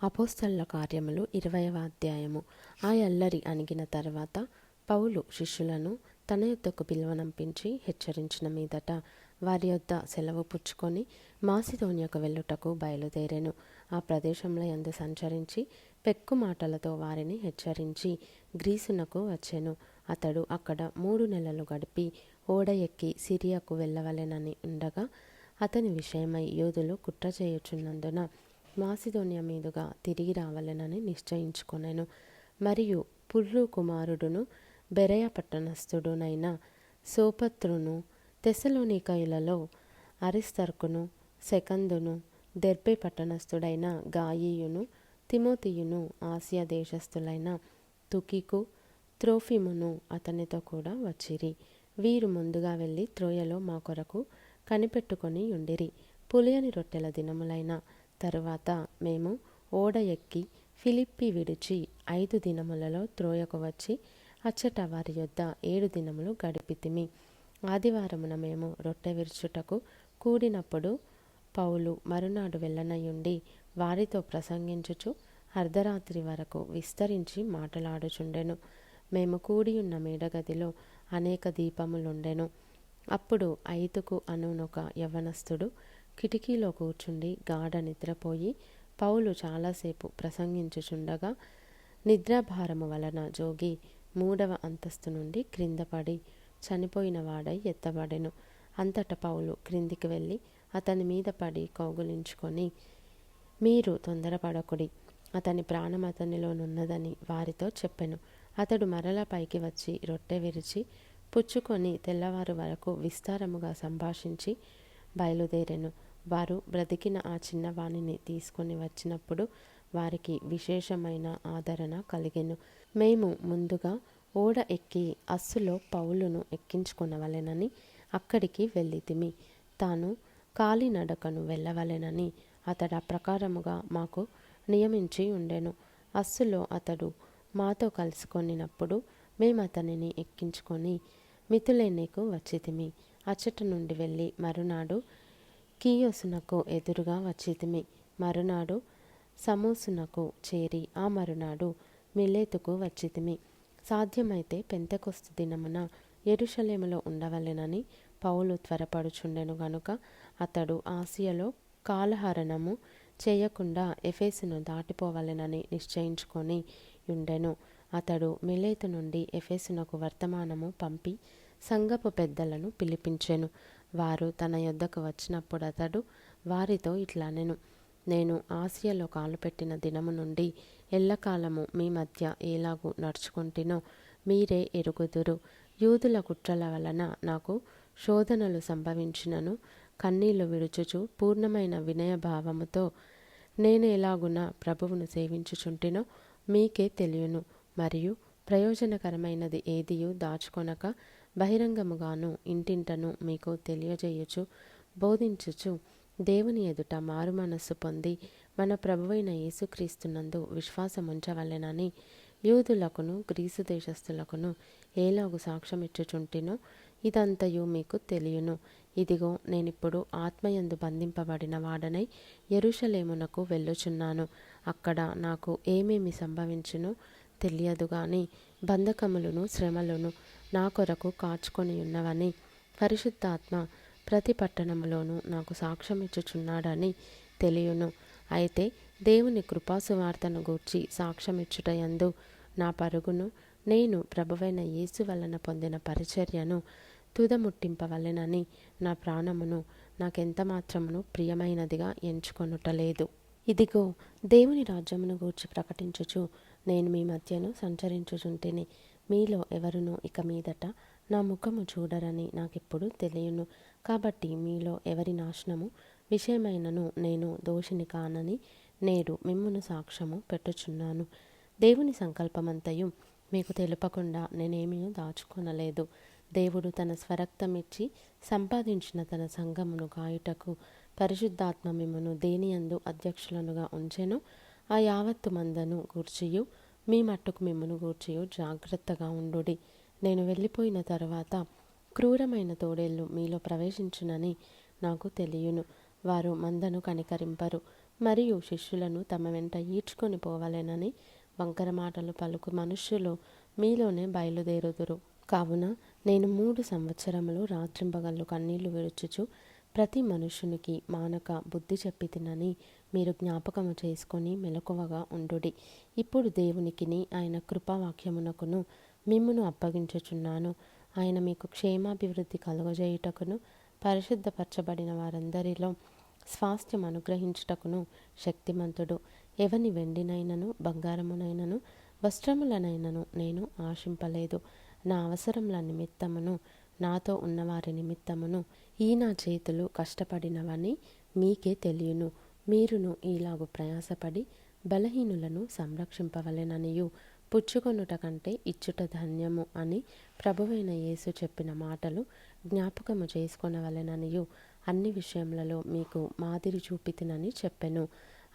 అపోస్తలుల కార్యములు 20వ అధ్యాయము. ఆ అల్లరి అణిగిన తర్వాత పౌలు శిష్యులను తన యొద్దకు పిలువనంపించి హెచ్చరించిన మీదట వారి యొద్ద సెలవు పుచ్చుకొని మాసిదోనియకు వెళ్ళుటకు బయలుదేరెను. ఆ ప్రదేశంలో యందు సంచరించి పెక్కు మాటలతో వారిని హెచ్చరించి గ్రీసునకు వచ్చెను. అతడు అక్కడ 3 నెలలు గడిపి ఓడ ఎక్కి సిరియాకు వెళ్ళవలెనని ఉండగా అతని విషయమై యూదులు కుట్ర చేయుచున్నందున మాసిదోనియా మీదుగా తిరిగి రావాలనని నిశ్చయించుకొనెను. మరియు పుర్రు కుమారుడును బెరయ పట్టణస్థుడునైన సోపత్రును, తెస్సలోనికయులలో అరిస్తర్కును, సెకందును, దెర్బె పట్టణస్థుడైన గాయియును, తిమోతియును, ఆసియా దేశస్థులైన తుకికు, త్రోఫిమును అతనితో కూడా వచ్చిరి. వీరు ముందుగా వెళ్ళి త్రోయలో మా కొరకు కనిపెట్టుకొని యుండిరి. పులియని రొట్టెల దినములైన తరువాత మేము ఓడ ఎక్కి ఫిలిప్పి విడిచి 5 దినములలో త్రోయకు వచ్చి అచ్చట వారి యొద్ద 7 దినములు గడిపితిమి. ఆదివారమున మేము రొట్టె విరుచుటకు కూడినప్పుడు పౌలు మరునాడు వెళ్ళనయుండి వారితో ప్రసంగించుచు అర్ధరాత్రి వరకు విస్తరించి మాటలాడుచుండెను. మేము కూడియున్న మేడగదిలో అనేక దీపములుండెను. అప్పుడు ఐతుకు అనునొక యవ్వనస్తుడు కిటికీలో కూర్చుండి గాఢ నిద్రపోయి పౌలు చాలాసేపు ప్రసంగించుచుండగా నిద్రాభారము వలన జోగి 3వ అంతస్తు నుండి క్రిందపడి చనిపోయిన వాడై ఎత్తబడెను. అంతట పౌలు క్రిందికి వెళ్ళి అతని మీద పడి కౌగులించుకొని, మీరు తొందరపడకుడి, అతని ప్రాణం అతనిలోనున్నదని వారితో చెప్పెను. అతడు మరల పైకి వచ్చి రొట్టె విరిచి పుచ్చుకొని తెల్లవారు వరకు విస్తారముగా సంభాషించి బయలుదేరెను. వారు బ్రతికిన ఆ చిన్నవానిని తీసుకొని వచ్చినప్పుడు వారికి విశేషమైన ఆదరణ కలిగెను. మేము ముందుగా ఓడ ఎక్కి అస్సులో పౌలును ఎక్కించుకొనవలెనని అక్కడికి వెళ్ళితిమి. తాను కాలినడకను వెళ్ళవలెనని అతడు ప్రకారముగా మాకు నియమించి ఉండెను. అస్సులో అతడు మాతో కలుసుకొనినప్పుడు మేము అతనిని ఎక్కించుకొని మితులేనేకు వచ్చితిమి. అచ్చట నుండి వెళ్ళి మరునాడు కీయోసునకు ఎదురుగా వచ్చితిమి. మరునాడు సమోసునకు చేరి ఆ మరునాడు మిలేతుకు వచ్చితిమి. సాధ్యమైతే పెంతెకొస్తు దినమున యెరూషలేములో ఉండవలెనని పౌలు త్వరపడుచుండెను గనుక అతడు ఆసియలో కాలహరణము చేయకుండా ఎఫెసును దాటిపోవలెనని నిశ్చయించుకొని యుండెను. అతడు మిలేతు నుండి ఎఫెసునకు వర్తమానము పంపి సంఘపు పెద్దలను పిలిపించెను. వారు తన యొద్దకు వచ్చినప్పుడు అతడు వారితో ఇట్లనెను: నేను ఆసియాలో కాలుపెట్టిన దినము నుండి ఎల్లకాలము మీ మధ్య ఎలాగూ నడుచుకొంటినో మీరే ఎరుగుదురు. యూదుల కుట్రల వలన నాకు శోధనలు సంభవించినను కన్నీళ్లు విడుచుచు పూర్ణమైన వినయభావముతో నేను ఎలాగున ప్రభువును సేవించుచుంటినో మీకే తెలియను. మరియు ప్రయోజనకరమైనది ఏదియూ దాచుకొనక బహిరంగముగాను ఇంటింటను మీకు తెలియజేయుచు బోధించుచు దేవుని ఎదుట మారుమనస్సు పొంది మన ప్రభువైన యేసుక్రీస్తునందు విశ్వాసముంచవలెనని యూదులకును గ్రీసు దేశస్థులకును ఏలాగు సాక్ష్యమిచ్చుచుంటినో ఇదంతయు మీకు తెలియను. ఇదిగో నేనిప్పుడు ఆత్మయందు బంధింపబడిన వాడనై యెరూషలేమునకు వెళ్ళుచున్నాను. అక్కడ నాకు ఏమేమి సంభవించునో తెలియదు గాని బంధకములను శ్రమలను నా కొరకు కాచుకొని ఉన్నవని పరిశుద్ధాత్మ ప్రతి పట్టణములోనూ నాకు సాక్ష్యమిచ్చుచున్నాడని తెలియను. అయితే దేవుని కృపాసువార్తను గూర్చి సాక్ష్యమిచ్చుటయందు నా పరుగును నేను ప్రభువైన యేసు వలన పొందిన పరిచర్యను తుదముట్టింపవలెనని నా ప్రాణమును నాకెంత మాత్రమును ప్రియమైనదిగా ఎంచుకొనుటలేదు. ఇదిగో దేవుని రాజ్యమును గూర్చి ప్రకటించుచు నేను మీ మధ్యను సంచరించుచుంటిని. మీలో ఎవరునూ ఇక మీదట నా ముఖము చూడరని నాకిప్పుడు తెలియను. కాబట్టి మీలో ఎవరి నాశనము విషయమైనను నేను దోషిని కానని నేడు మిమ్మును సాక్ష్యము పెట్టుచున్నాను. దేవుని సంకల్పమంతయు మీకు తెలుపకుండా నేనేమీ దాచుకొనలేదు. దేవుడు తన స్వరక్తమిచ్చి సంపాదించిన తన సంఘమును కాయుటకు పరిశుద్ధాత్మ మిమ్మును దేనియందు అధ్యక్షులనుగా ఉంచెను ఆ యావత్తు మందను గూర్చియు మీ మట్టుకు మిమ్మును గూర్చియు జాగ్రత్తగా ఉండుడి. నేను వెళ్ళిపోయిన తరువాత క్రూరమైన తోడేళ్ళు మీలో ప్రవేశించునని నాకు తెలియను. వారు మందను కనికరింపరు. మరియు శిష్యులను తమ వెంట ఈడ్చుకొని పోవలెనని వంకర మాటలు పలుకు మనుష్యులు మీలోనే బయలుదేరుదురు. కావున నేను 3 సంవత్సరములు రాత్రింబగళ్ళు కన్నీళ్లు విడుచుచు ప్రతి మనుష్యునికి మానక బుద్ధి చెప్పి తినని మీరు జ్ఞాపకము చేసుకొని మెలకువగా ఉండుడి. ఇప్పుడు దేవునికిని ఆయన కృపావాక్యమునకును మిమ్మును అప్పగించుచున్నాను. ఆయన మీకు క్షేమాభివృద్ధి కలుగజేయుటకును పరిశుద్ధపరచబడిన వారందరిలో స్వాస్థ్యం అనుగ్రహించుటకును శక్తిమంతుడు. ఎవని వెండినైనను బంగారమునైనను వస్త్రములనైనను నేను ఆశింపలేదు. నా అవసరముల నిమిత్తమును నాతో ఉన్నవారి నిమిత్తమును ఈ నా చేతులు కష్టపడినవని మీకే తెలియను. మీరును ఈలాగు ప్రయాసపడి బలహీనులను సంరక్షింపవలెననియు పుచ్చుకొనుట కంటే ఇచ్చుట ధన్యము అని ప్రభువైన యేసు చెప్పిన మాటలు జ్ఞాపకము చేసుకొనవలెననియు అన్ని విషయములలో మీకు మాదిరి చూపితినని చెప్పెను.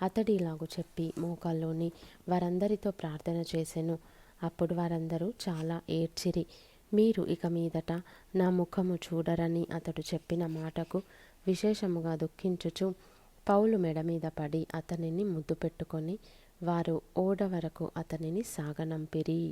అతడు ఇలాగు చెప్పి మోకాల్లోని వారందరితో ప్రార్థన చేసెను. అప్పుడు వారందరూ చాలా ఏడ్చిరి. మీరు ఇక మీదట నా ముఖము చూడరని అతడు చెప్పిన మాటకు విశేషముగా దుఃఖించుచు పౌలు మెడ మీద పడి అతనిని ముద్దు పెట్టుకొని వారు ఓడ వరకు అతనిని సాగనంపిరి.